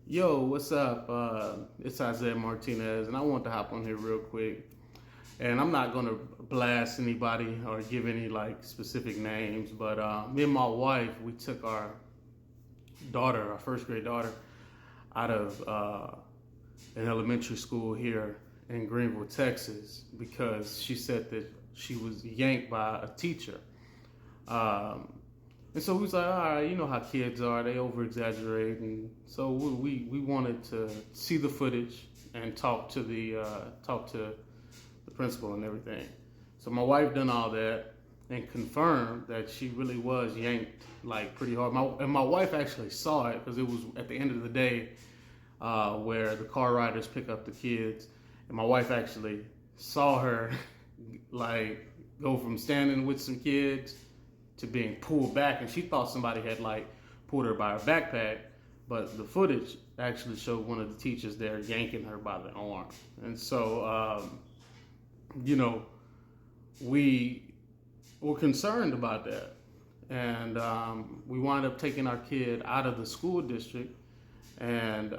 Yo, what's up? It's Isaiah Martinez, and I want to hop on here real quick. And I'm not gonna blast anybody or give any like specific names, but me and my wife, we took our daughter, our first grade daughter, out of an elementary school here in Greenville, Texas, because she said that she was yanked by a teacher. Um, and so we was like, all right, you know how kids are, they over exaggerate. And so we wanted to see the footage and talk to the principal and everything. So my wife done all that and confirmed that she really was yanked like pretty hard. My wife actually saw it because it was at the end of the day where the car riders pick up the kids, and my wife actually saw her like go from standing with some kids to being pulled back, and she thought somebody had like pulled her by her backpack, but the footage actually showed one of the teachers there yanking her by the arm. And so you know, we were concerned about that, and we wound up taking our kid out of the school district and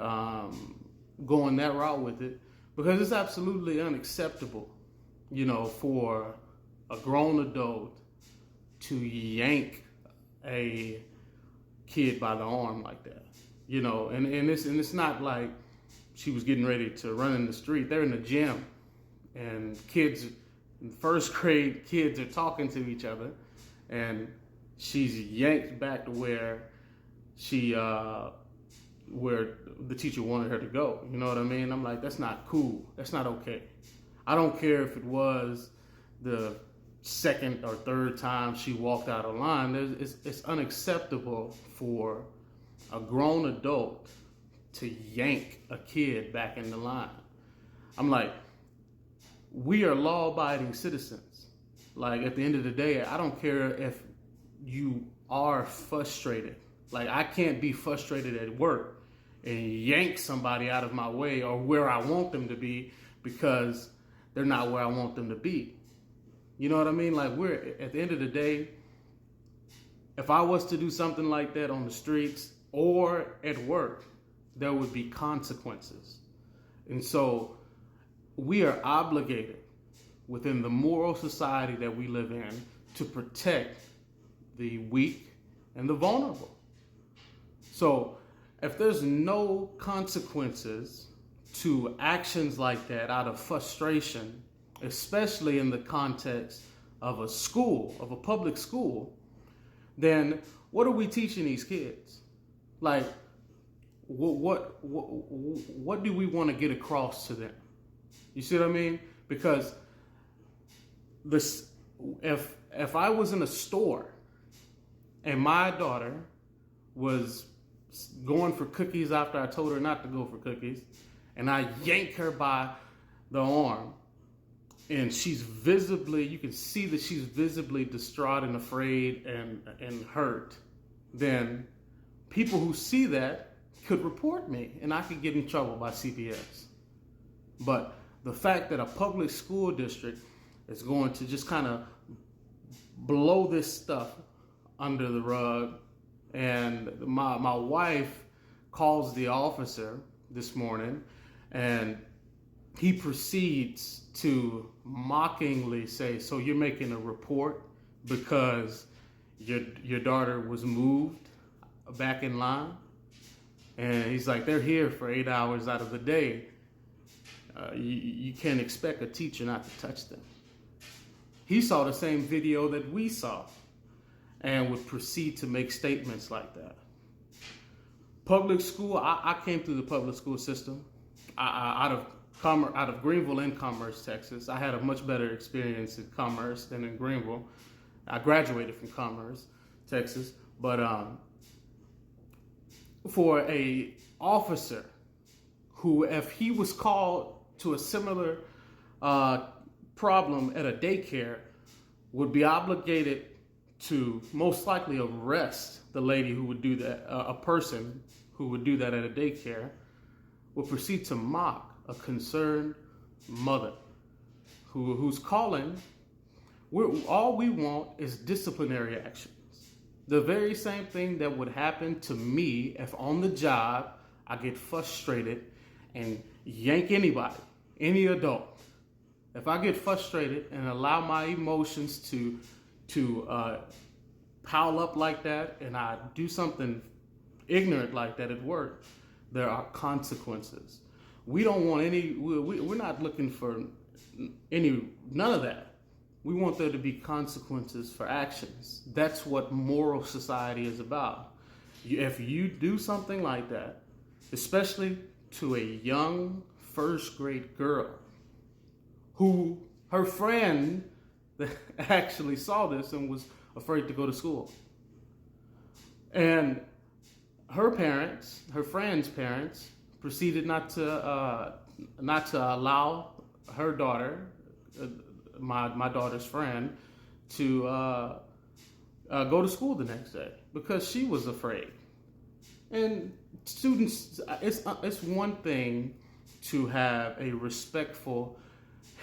going that route with it, because it's absolutely unacceptable, for a grown adult to yank a kid by the arm like that, and it's not like she was getting ready to run in the street. They're in the gym, and kids, first grade kids, are talking to each other, and she's yanked back to where she where the teacher wanted her to go. You know what I mean? I'm like, that's not cool. That's not okay. I don't care if it was the second or third time she walked out of line. It's unacceptable for a grown adult to yank a kid back in the line. I'm like, we are law-abiding citizens. Like, at the end of the day, I don't care if you are frustrated. Like, I can't be frustrated at work and yank somebody out of my way or where I want them to be because they're not where I want them to be. You know what I mean? Like, we're at the end of the day, if I was to do something like that on the streets or at work, there would be consequences. And so we are obligated within the moral society that we live in to protect the weak and the vulnerable. So if there's no consequences to actions like that out of frustration, especially in the context of a school, of a public school, then what are we teaching these kids? Like, what do we want to get across to them? You see what I mean? Because if I was in a store and my daughter was going for cookies after I told her not to go for cookies, and I yank her by the arm, and you can see that she's visibly distraught and afraid and hurt, then people who see that could report me and I could get in trouble by CPS. But the fact that a public school district is going to just kind of blow this stuff under the rug, and my wife calls the officer this morning, and he proceeds to mockingly say, so you're making a report because your daughter was moved back in line? And he's like, they're here for 8 hours out of the day. You can't expect a teacher not to touch them. He saw the same video that we saw and would proceed to make statements like that. Public school, I came through the public school system out of Greenville and Commerce, Texas. I had a much better experience in Commerce than in Greenville. I graduated from Commerce, Texas. But for a officer who, if he was called to a similar problem at a daycare, would be obligated to most likely arrest the lady who would do that, a person who would do that at a daycare, would proceed to mock a concerned mother who's calling. All we want is disciplinary actions. The very same thing that would happen to me if on the job I get frustrated and yank anybody, any adult. If I get frustrated and allow my emotions to pile up like that, and I do something ignorant like that at work, there are consequences. We don't want any. We're not looking for none of that. We want there to be consequences for actions. That's what moral society is about. If you do something like that, especially to a young first grade girl who her friend actually saw this and was afraid to go to school. And her parents, her friend's parents, proceeded not to allow her daughter, my daughter's friend, to go to school the next day because she was afraid. And students, it's one thing to have a respectful,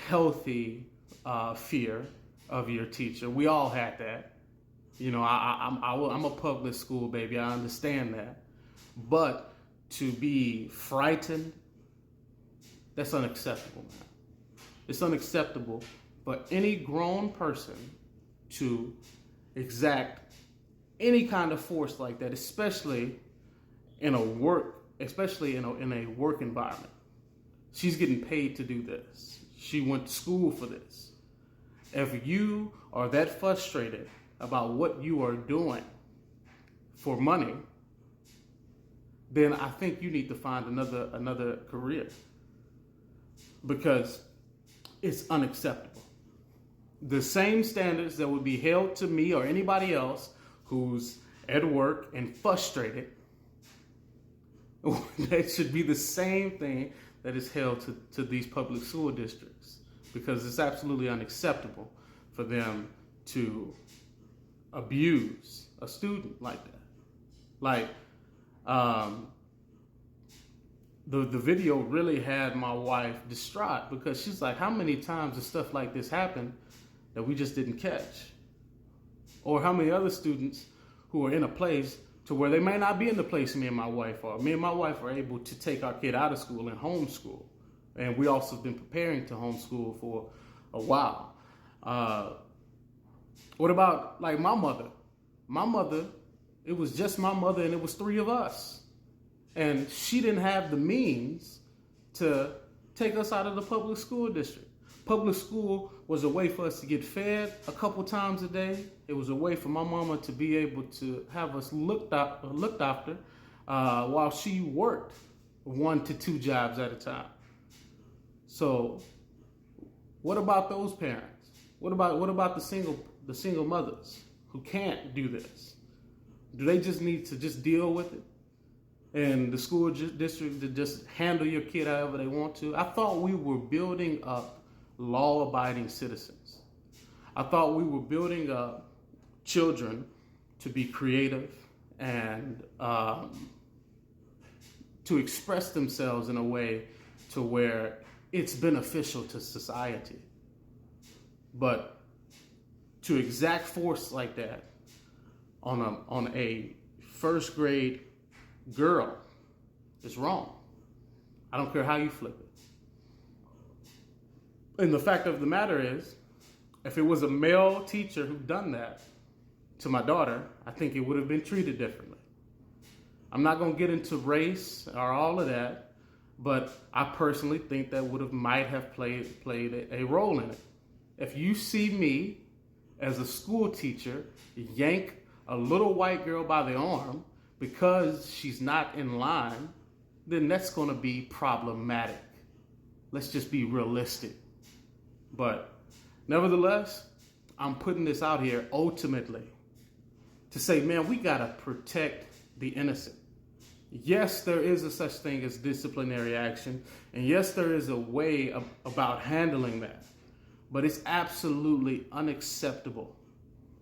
healthy fear of your teacher. We all had that. You know, I'm a public school baby. I understand that. But to be frightened, that's unacceptable, man. It's unacceptable for any grown person to exact any kind of force like that, especially in a work environment. She's getting paid to do this. She went to school for this. If you are that frustrated about what you are doing for money, then I think you need to find another career, because it's unacceptable. The same standards that would be held to me or anybody else who's at work and frustrated, that should be the same thing that is held to these public school districts, because it's absolutely unacceptable for them to abuse a student like that. Like, the video really had my wife distraught, because she's like, how many times does stuff like this happen that we just didn't catch? Or how many other students who are in a place to where they may not be in the place me and my wife are. Me and my wife are able to take our kid out of school and homeschool. And we also have been preparing to homeschool for a while. What about like my mother? My mother, it was just my mother and it was 3 of us. And she didn't have the means to take us out of the public school district. Public school was a way for us to get fed a couple times a day. It was a way for my mama to be able to have us looked after while she worked 1 to 2 jobs at a time. So what about those parents? What about the single mothers who can't do this? Do they just need to just deal with it? And the school district to just handle your kid however they want to? I thought we were building up law-abiding citizens. I thought we were building up children to be creative and to express themselves in a way to where it's beneficial to society. But to exact force like that on a first grade girl is wrong. I don't care how you flip it. And the fact of the matter is, if it was a male teacher who'd done that to my daughter, I think it would have been treated differently. I'm not going to get into race or all of that, but I personally think that might have played a role in it. If you see me as a school teacher yank a little white girl by the arm because she's not in line, then that's going to be problematic. Let's just be realistic. But nevertheless, I'm putting this out here ultimately to say, man, we got to protect the innocent. Yes, there is a such thing as disciplinary action. And yes, there is a way about handling that. But it's absolutely unacceptable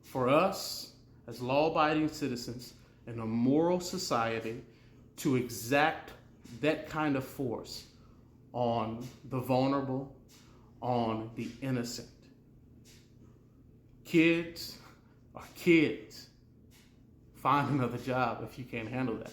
for us as law-abiding citizens in a moral society to exact that kind of force on the vulnerable, on the innocent. Kids are kids. Find another job if you can't handle that.